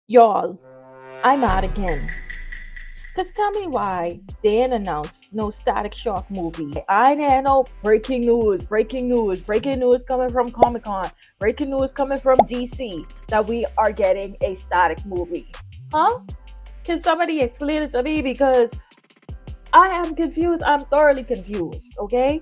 Y'all, I'm out again. Cause tell me why they ain't announced no Static Shock movie. I ain't no breaking news coming from Comic Con, breaking news coming from DC that we are getting a Static movie. Huh? Can somebody explain it to me? Because I am confused. I'm thoroughly confused. Okay?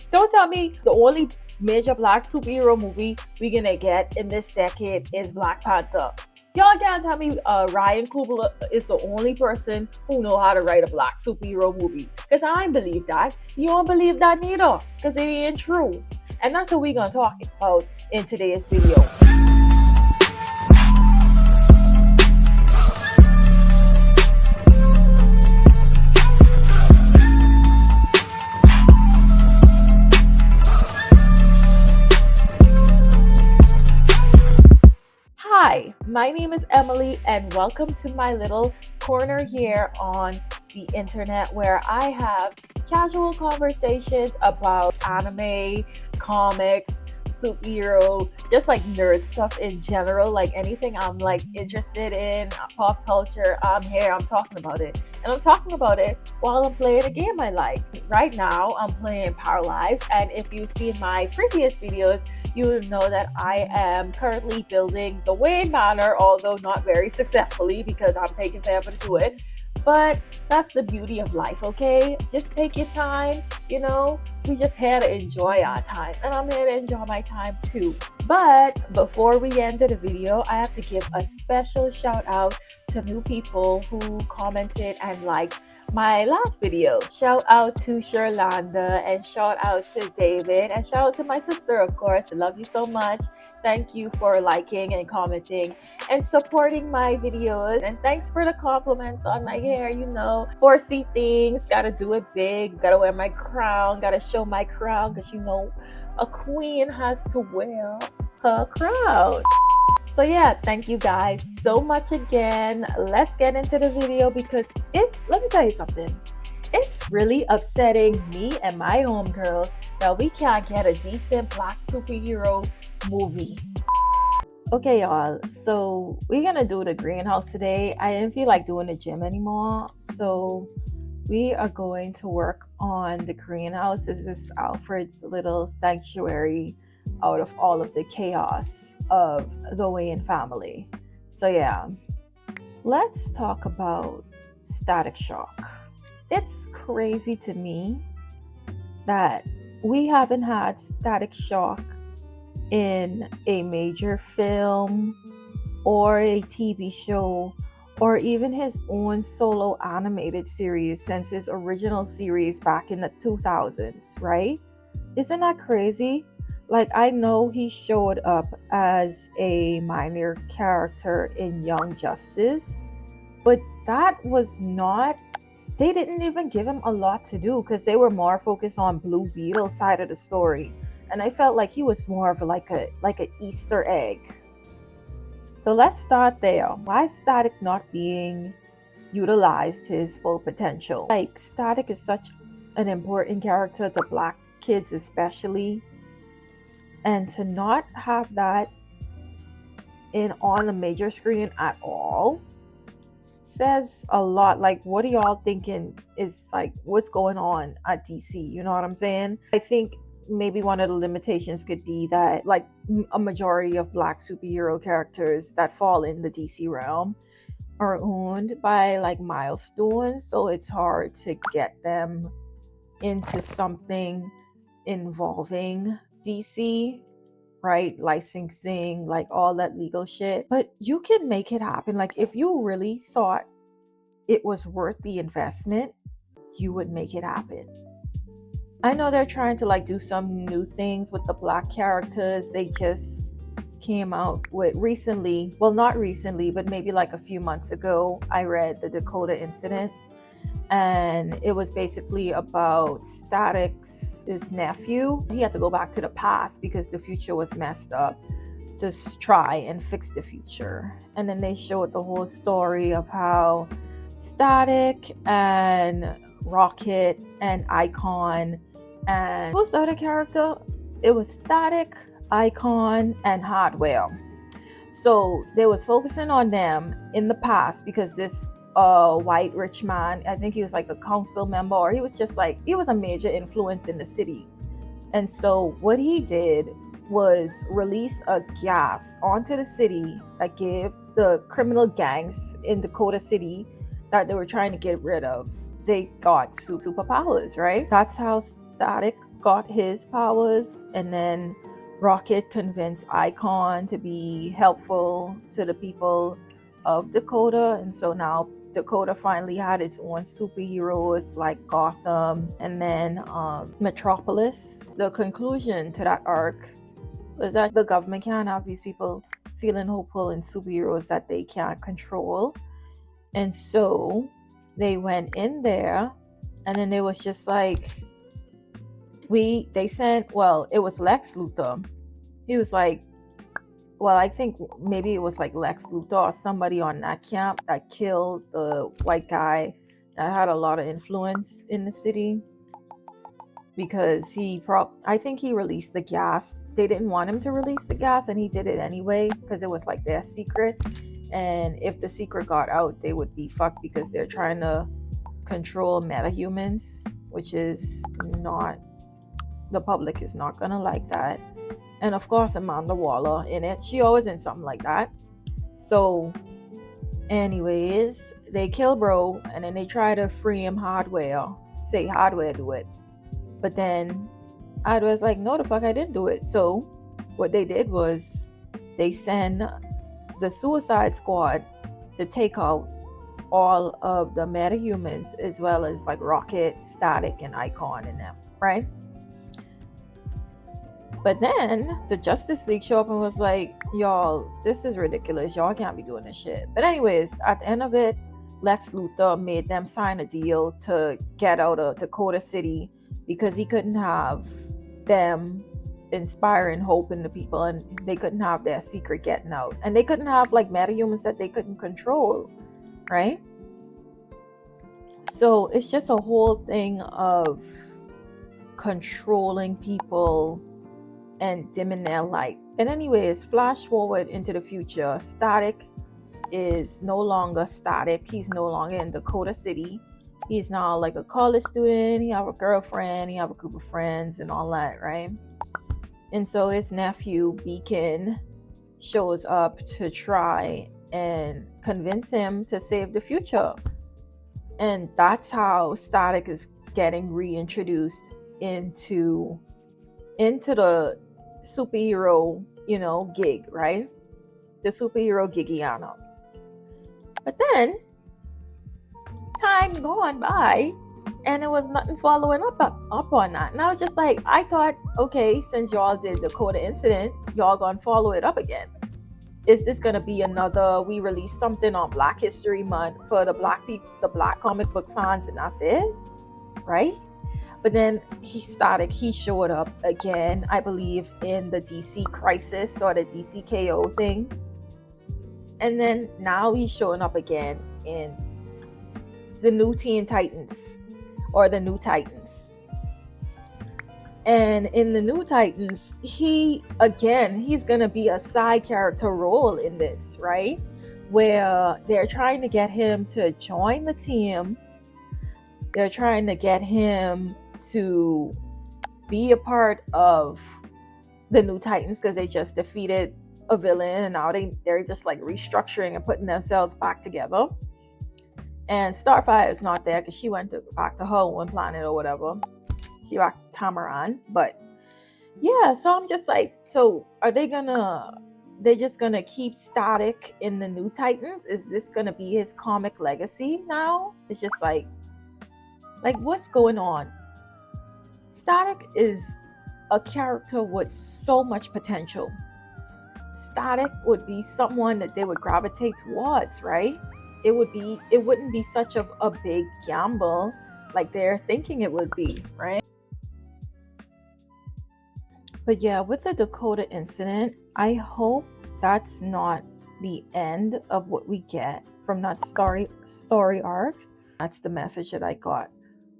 Don't tell me the only major black superhero movie we're gonna get in this decade is Black Panther. Y'all can't tell me Ryan Coogler is the only person who know how to write a black superhero movie. Because I ain't believe that. You don't believe that neither. Because it ain't true. And that's what we're gonna talk about in today's video. Hi, my name is Emily, and welcome to my little corner here on the internet where I have casual conversations about anime, comics, superhero, just like nerd stuff in general, like anything I'm like interested in, pop culture. I'm here, I'm talking about it. And I'm talking about it while I'm playing a game I like. Right now, I'm playing Power Lives, and if you've seen my previous videos, you will know that I am currently building the Wayne Manor, although not very successfully because I'm taking forever to do it. But that's the beauty of life, okay? Just take your time, we just here to enjoy our time, and I'm here to enjoy my time too. But before we end the video, I have to give a special shout out to new people who commented and liked my last video. Shout out to Sherlanda, and shout out to David, and shout out to my sister, of course. I love you so much. Thank you for liking and commenting and supporting my videos. And thanks for the compliments on my hair. 4C things, gotta do it big, gotta wear my crown, gotta show my crown, because a queen has to wear her crown. So yeah, thank you guys so much again. Let's get into the video because let me tell you something. It's really upsetting me and my homegirls that we can't get a decent black superhero movie. Okay, y'all. So we're gonna do the greenhouse today. I didn't feel like doing the gym anymore, so we are going to work on the greenhouse. This is Alfred's little sanctuary out of all of the chaos of the Wayne family. So yeah, let's talk about Static Shock. It's crazy to me that we haven't had Static Shock in a major film or a TV show or even his own solo animated series since his original series back in the 2000s, right? Isn't that crazy? Like, I know he showed up as a minor character in Young Justice, but that was not, they didn't even give him a lot to do because they were more focused on Blue Beetle's side of the story. And I felt like he was more of like an Easter egg. So let's start there. Why is Static not being utilized to his full potential? Like, Static is such an important character to black kids especially, and to not have that on the major screen at all says a lot. Like, what are y'all thinking is like what's going on at DC? You know what I'm saying? I think maybe one of the limitations could be that like a majority of black superhero characters that fall in the DC realm are owned by like milestones, so it's hard to get them into something involving DC, right? Licensing, like all that legal shit. But you can make it happen. Like, if you really thought it was worth the investment, you would make it happen. I know they're trying to like do some new things with the black characters. They just came out with recently, well, not recently, but maybe like a few months ago, I read the Dakota Incident, and it was basically about Static's nephew. He had to go back to the past because the future was messed up, to try and fix the future. And then they showed the whole story of how Static and Rocket and Icon and who's the other character? It was Static, Icon, and Hardware. So they was focusing on them in the past because this white rich man, I think he was like a council member, or he was just like, he was a major influence in the city. And so what he did was release a gas onto the city that gave the criminal gangs in Dakota City that they were trying to get rid of, they got superpowers, right? That's how Static got his powers. And then Rocket convinced Icon to be helpful to the people of Dakota. And so now Dakota finally had its own superheroes like Gotham and then Metropolis. The conclusion to that arc was that the government can't have these people feeling hopeful in superheroes that they can't control. And so they went in there, and then it was just like, they sent, well, it was Lex Luthor. He was like, well, I think maybe it was like Lex Luthor or somebody on that camp that killed the white guy that had a lot of influence in the city, because I think he released the gas. They didn't want him to release the gas, and he did it anyway because it was like their secret. And if the secret got out, they would be fucked because they're trying to control metahumans, which is not, the public is not gonna like that. And of course, Amanda Waller in it, she always in something like that. So anyways, they kill bro, and then they try to free him Hardware, say Hardware do it. But then Hardware's like, no, the fuck, I didn't do it. So what they did was they send the Suicide Squad to take out all of the metahumans, as well as like Rocket, Static, and Icon and them, right? But then the Justice League show up and was like, y'all, this is ridiculous. Y'all can't be doing this shit. But anyways, at the end of it, Lex Luthor made them sign a deal to get out of Dakota City because he couldn't have them inspiring hope in the people, and they couldn't have their secret getting out, and they couldn't have like metahumans that they couldn't control, right? So it's just a whole thing of controlling people and dimming their light. And anyways, flash forward into the future. Static is no longer Static. He's no longer in Dakota City. He's now like a college student. He have a girlfriend. He have a group of friends and all that, right? And so his nephew, Beacon, shows up to try and convince him to save the future. And that's how Static is getting reintroduced into the superhero, gig, right? The superhero gigiana. But then time going by, and it was nothing following up on that. And I was just like, I thought, okay, since y'all did the Dakota Incident, y'all gonna follow it up again. Is this gonna be another, we release something on Black History Month for the black people, the black comic book fans, and that's it, right? But then he showed up again, I believe, in the DC Crisis or the DC KO thing. And then now he's showing up again in the new Teen Titans, or the New Titans. And in the New Titans, he's gonna be a side character role in this, right? Where they're trying to get him to join the team. They're trying to get him to be a part of the New Titans because they just defeated a villain, and now they're just like restructuring and putting themselves back together. And Starfire is not there because she went back to her own planet or whatever. She back to Tamaran. But yeah, so I'm just like, so are they just gonna keep Static in the New Titans? Is this gonna be his comic legacy now? It's just like what's going on? Static is a character with so much potential. Static would be someone that they would gravitate towards, right? It wouldn't be such a big gamble like they're thinking it would be, right? But yeah, with the Dakota Incident, I hope that's not the end of what we get from that story arc. That's the message that I got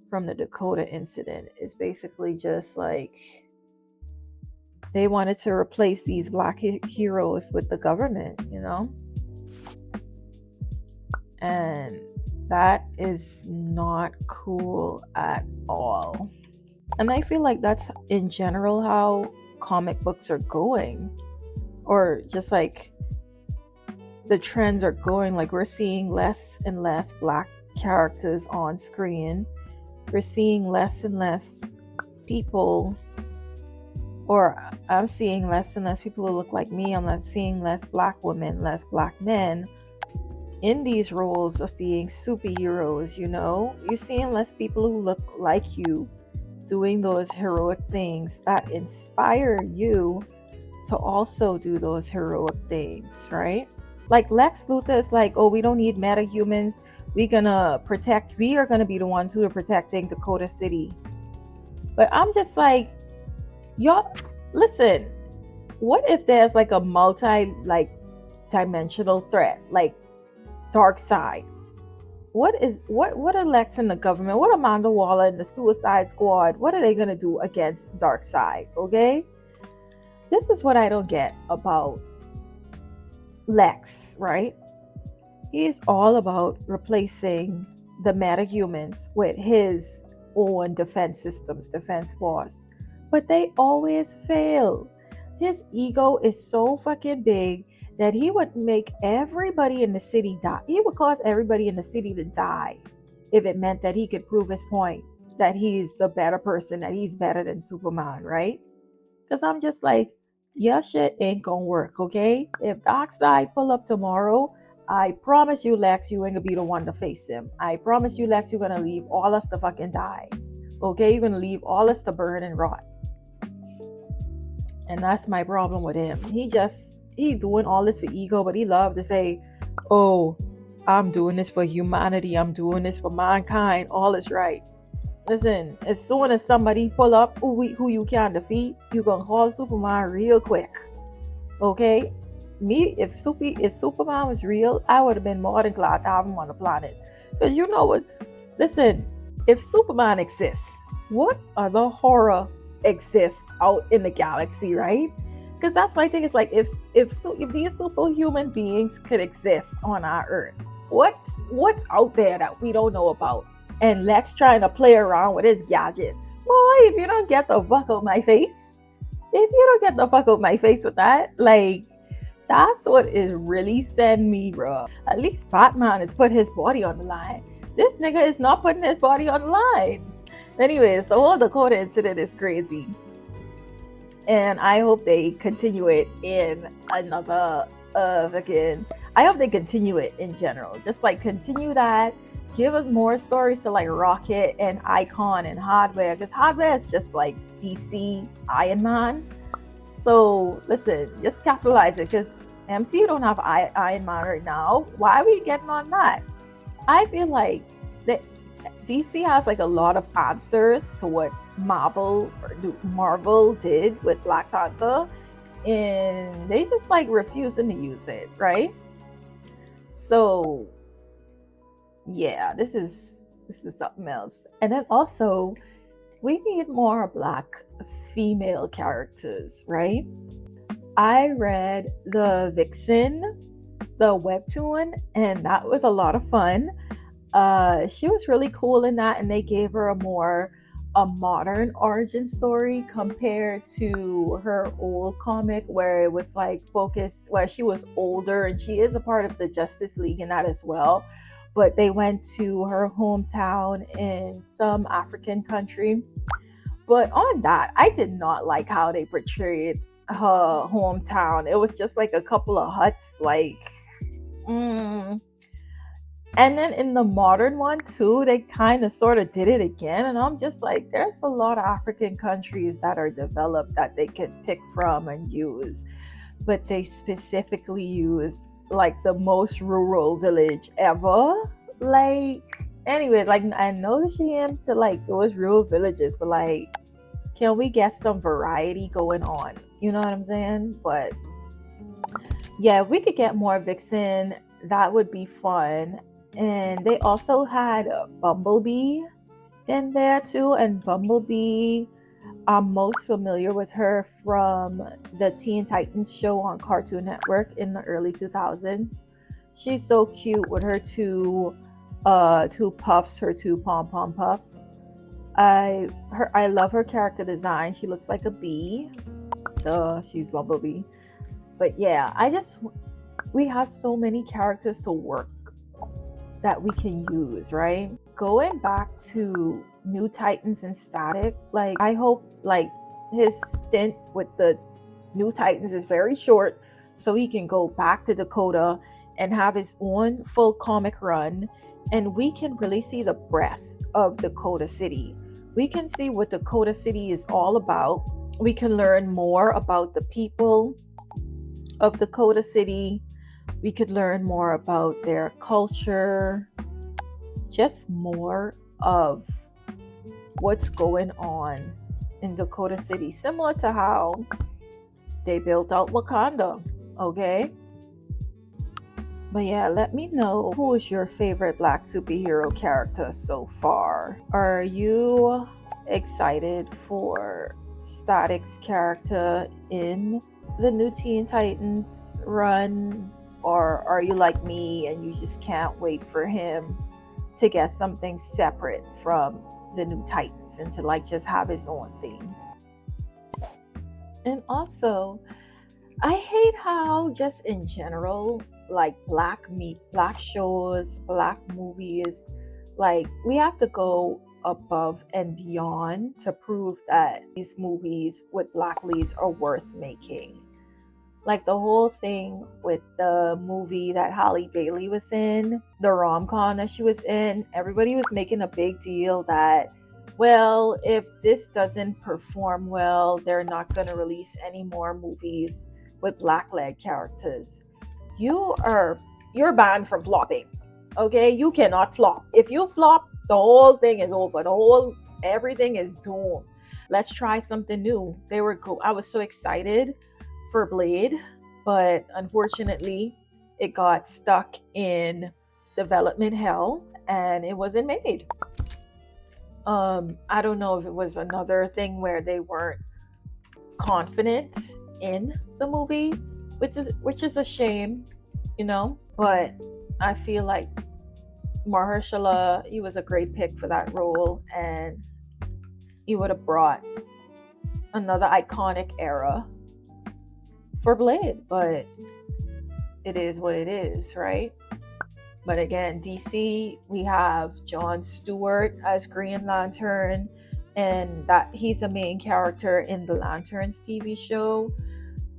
from the Dakota Incident. It's basically just like, They wanted to replace these black heroes with the government, and that is not cool at all. And I feel like that's in general how comic books are going, or just like the trends are going. Like, we're seeing less and less black characters on screen. We're seeing less and less people, or I'm seeing less and less people who look like me. I'm not seeing less black women, less black men in these roles of being superheroes. You're seeing less people who look like you doing those heroic things that inspire you to also do those heroic things, right? Like Lex Luthor is like, oh, we don't need metahumans. We are gonna be the ones who are protecting Dakota City. But I'm just like, y'all, listen, what if there's like a dimensional threat, like dark side? What are Lex and the government, what Amanda Waller and the Suicide Squad, what are they gonna do against dark side? Okay, this is what I don't get about Lex, right? He's all about replacing the metahumans with his own defense systems, defense force, but they always fail. His ego is so fucking big that he would make everybody in the city die. He would cause everybody in the city to die if it meant that he could prove his point that he's the better person, that he's better than Superman, right? Because I'm just like, your shit ain't gonna work, okay? If Darkseid pull up tomorrow, I promise you, Lex, you ain't gonna be the one to face him. I promise you, Lex, you're gonna leave all us to fucking die. Okay? You're gonna leave all us to burn and rot. And that's my problem with him. He doing all this for ego, but he love to say, oh, I'm doing this for humanity. I'm doing this for mankind. All is right. Listen, as soon as somebody pull up who you can't defeat, you gonna call Superman real quick. Okay? Me, if Superman was real, I would have been more than glad to have him on the planet. Because you know what? Listen, if Superman exists, what other horror exists out in the galaxy, right? Because that's my thing. It's like, if these superhuman beings could exist on our Earth, what's out there that we don't know about? And Lex trying to play around with his gadgets. Boy, if you don't get the fuck out my face, with that, like, that's what is really sending me, bro. At least Batman has put his body on the line. This nigga is not putting his body on the line. Anyways, the whole Dakota incident is crazy. And I hope they continue it in another I hope they continue it in general. Just like continue that. Give us more stories to like Rocket and Icon and Hardware, because Hardware is just like DC Iron Man. So listen, just capitalize it, because MCU don't have Iron Man right now. Why are we getting on that? I feel like that DC has like a lot of answers to what Marvel did with Black Panther, and they just like refusing to use it, right? So yeah, this is something else. And then also, we need more Black female characters, right? I read the Vixen, the webtoon, and that was a lot of fun. She was really cool in that, and they gave her a modern origin story compared to her old comic, where it was like focused, where she was older, and she is a part of the Justice League in that as well. But they went to her hometown in some African country. But on that, I did not like how they portrayed her hometown. It was just like a couple of huts, like, And then in the modern one too, they kind of sort of did it again. And I'm just like, there's a lot of African countries that are developed that they could pick from and use. But they specifically use like the most rural village ever. Like, anyways, like, I know she into like those rural villages, but like, can we get some variety going on? You know what I'm saying? But yeah, if we could get more Vixen, that would be fun. And they also had Bumblebee in there too, and Bumblebee, I'm most familiar with her from the Teen Titans show on Cartoon Network in the early 2000s. She's so cute with her two puffs, her two pom pom puffs. I love her character design. She looks like a bee. Duh, she's Bumblebee. But yeah, we have so many characters to work that we can use, right? Going back to New Titans and Static, like I hope like his stint with the New Titans is very short so he can go back to Dakota and have his own full comic run, and we can really see the breadth of Dakota City. We can see what Dakota City is all about. We can learn more about the people of Dakota City. We could learn more about their culture, just more of what's going on in Dakota City, similar to how they built out Wakanda, okay? But yeah, let me know who is your favorite Black superhero character so far. Are you excited for Static's character in the new Teen Titans run? Or are you like me and you just can't wait for him to get something separate from the new Titans and to like just have his own thing? And also, I hate how just in general, like black shows, black movies, like we have to go above and beyond to prove that these movies with black leads are worth making. Like the whole thing with the movie that Halle Bailey was in, the rom-com that she was in, everybody was making a big deal that, well, if this doesn't perform well, they're not going to release any more movies with black-led characters. You're banned from flopping. Okay? You cannot flop. If you flop, the whole thing is over. Everything is doomed. Let's try something new. I was so excited for Blade, but unfortunately it got stuck in development hell and it wasn't made. I don't know if it was another thing where they weren't confident in the movie, which is a shame, but I feel like Mahershala, he was a great pick for that role, and he would have brought another iconic era for Blade, but it is what it is, right? But again, DC, we have Jon Stewart as Green Lantern, and that he's a main character in the Lanterns TV show.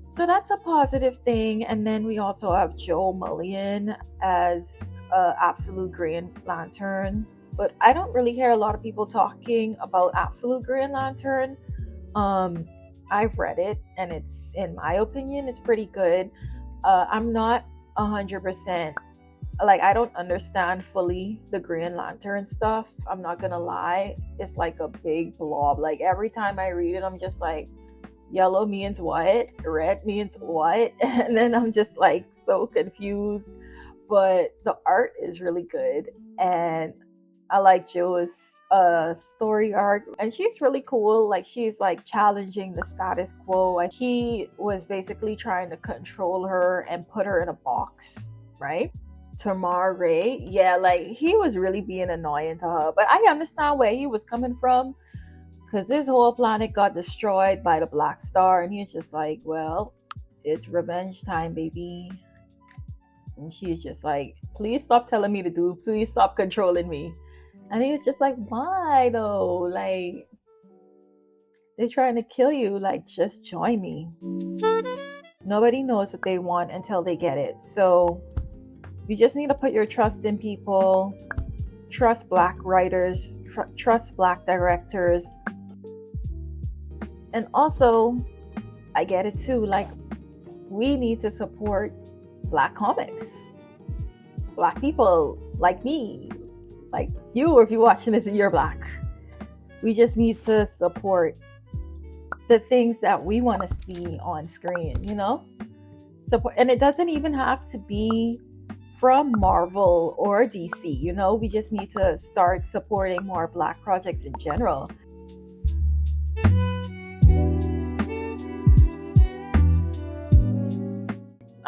So that's a positive thing. And then we also have Joe Mullion as Absolute Green Lantern. But I don't really hear a lot of people talking about Absolute Green Lantern. I've read it, and it's, in my opinion, it's pretty good. I'm not 100%, like, I don't understand fully the Green Lantern stuff. I'm not gonna lie. It's like a big blob. Like, every time I read it, I'm just like, yellow means what? Red means what? And then I'm just like so confused. But the art is really good, and I like Joe's story arc, and she's really cool. Like, she's like challenging the status quo. Like, he was basically trying to control her and put her in a box, right? Tamar Ray, yeah, like he was really being annoying to her, but I understand where he was coming from because his whole planet got destroyed by the Black Star, and he's just like, well, it's revenge time, baby. And she's just like, please stop telling me to do, please stop controlling me. And he was just like, why though? Like, they're trying to kill you. Like, just join me. Nobody knows what they want until they get it. So you just need to put your trust in people, trust black writers, trust black directors. And also, I get it too, like, we need to support black comics, black people like me, like you, or if you're watching this and you're black. We just need to support the things that we want to see on screen, support. And it doesn't even have to be from Marvel or DC, we just need to start supporting more black projects in general.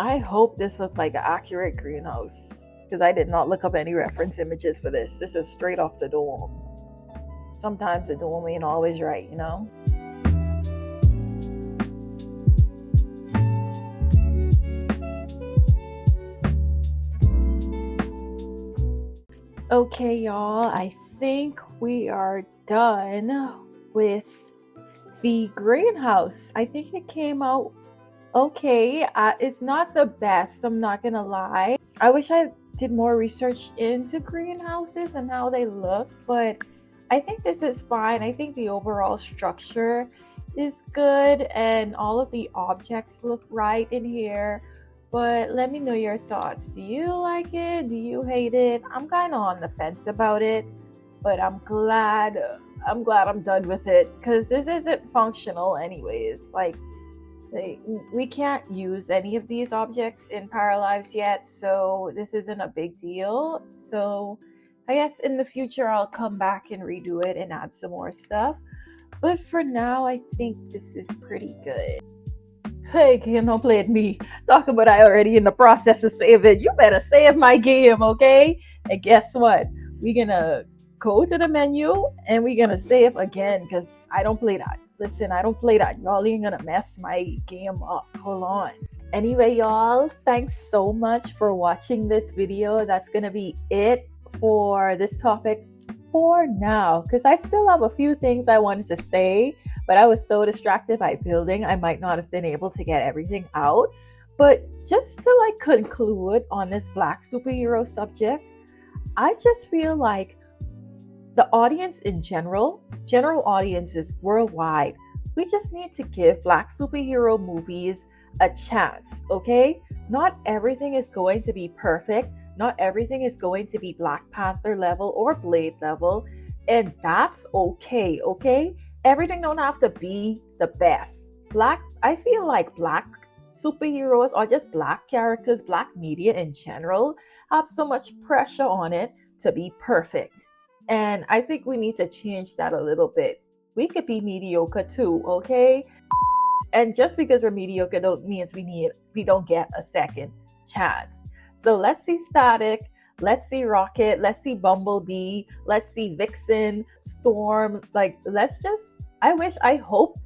I hope this looked like an accurate greenhouse, because I did not look up any reference images for this. This is straight off the dome. Sometimes the dome ain't always right, you know? Okay, y'all, I think we are done with the greenhouse. I think it came out okay. It's not the best, I'm not gonna lie. I wish I did more research into greenhouses and how they look, but I think this is fine. I think the overall structure is good and all of the objects look right in here. But let me know your thoughts. Do you like it? Do you hate it? I'm kind of on the fence about it, but I'm glad I'm done with it, because this isn't functional anyways. Like, we can't use any of these objects in Power Lives yet, so this isn't a big deal. So I guess in the future I'll come back and redo it and add some more stuff. But for now, I think this is pretty good. Hey, game, don't play with me. Talk about I already in the process of saving. You better save my game, okay? And guess what? We're gonna go to the menu and we're gonna save again, because I don't play that. Listen, I don't play that. Y'all ain't gonna mess my game up. Hold on. Anyway, y'all, thanks so much for watching this video. That's gonna be it for this topic for now, because I still have a few things I wanted to say, but I was so distracted by building, I might not have been able to get everything out. But just to like conclude on this black superhero subject, I just feel like the audience in general audiences worldwide, we just need to give black superhero movies a chance, okay? Not everything is going to be perfect. Not everything is going to be Black Panther level or Blade level, and that's okay, okay? Everything don't have to be the best. I feel like black superheroes or just black characters, black media in general, have so much pressure on it to be perfect. And I think we need to change that a little bit. We could be mediocre too, okay? And just because we're mediocre don't means we don't get a second chance. So let's see Static, let's see Rocket, let's see Bumblebee, let's see Vixen, Storm. Like, I hope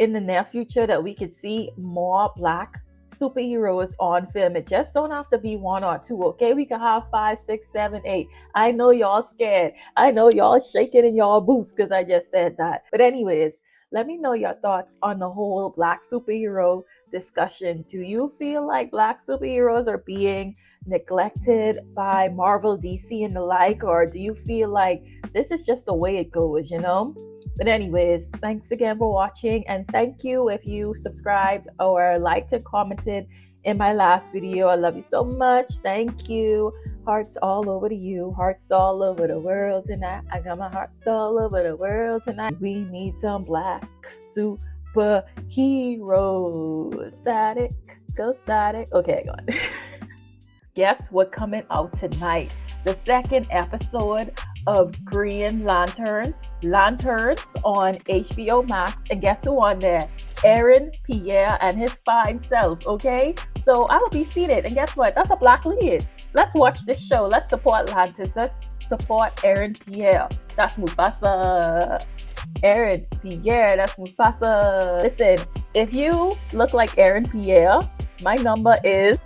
in the near future that we could see more black superheroes on film. It just don't have to be one or two, okay? We can have 5, 6, 7, 8. I know y'all scared. I know y'all shaking in y'all boots because I just said that. But anyways, let me know your thoughts on the whole black superhero discussion. Do you feel like black superheroes are being neglected by Marvel, DC, and the like? Or do you feel like this is just the way it goes, you know? But anyways, thanks again for watching, and thank you if you subscribed or liked and commented in my last video. I love you so much. Thank you. Hearts all over to you. Hearts all over the world tonight. I got my hearts all over the world tonight. We need some black superheroes. Static, go Static. Okay, go on. Guess what coming out tonight? The second episode of Green Lanterns on HBO Max. And guess who on there? Aaron Pierre and his fine self, okay? So I will be seated, and guess what? That's a black lead. Let's watch this show. Let's support Lanterns. Let's support Aaron Pierre. That's Mufasa. Aaron Pierre, that's Mufasa. Listen, if you look like Aaron Pierre, my number is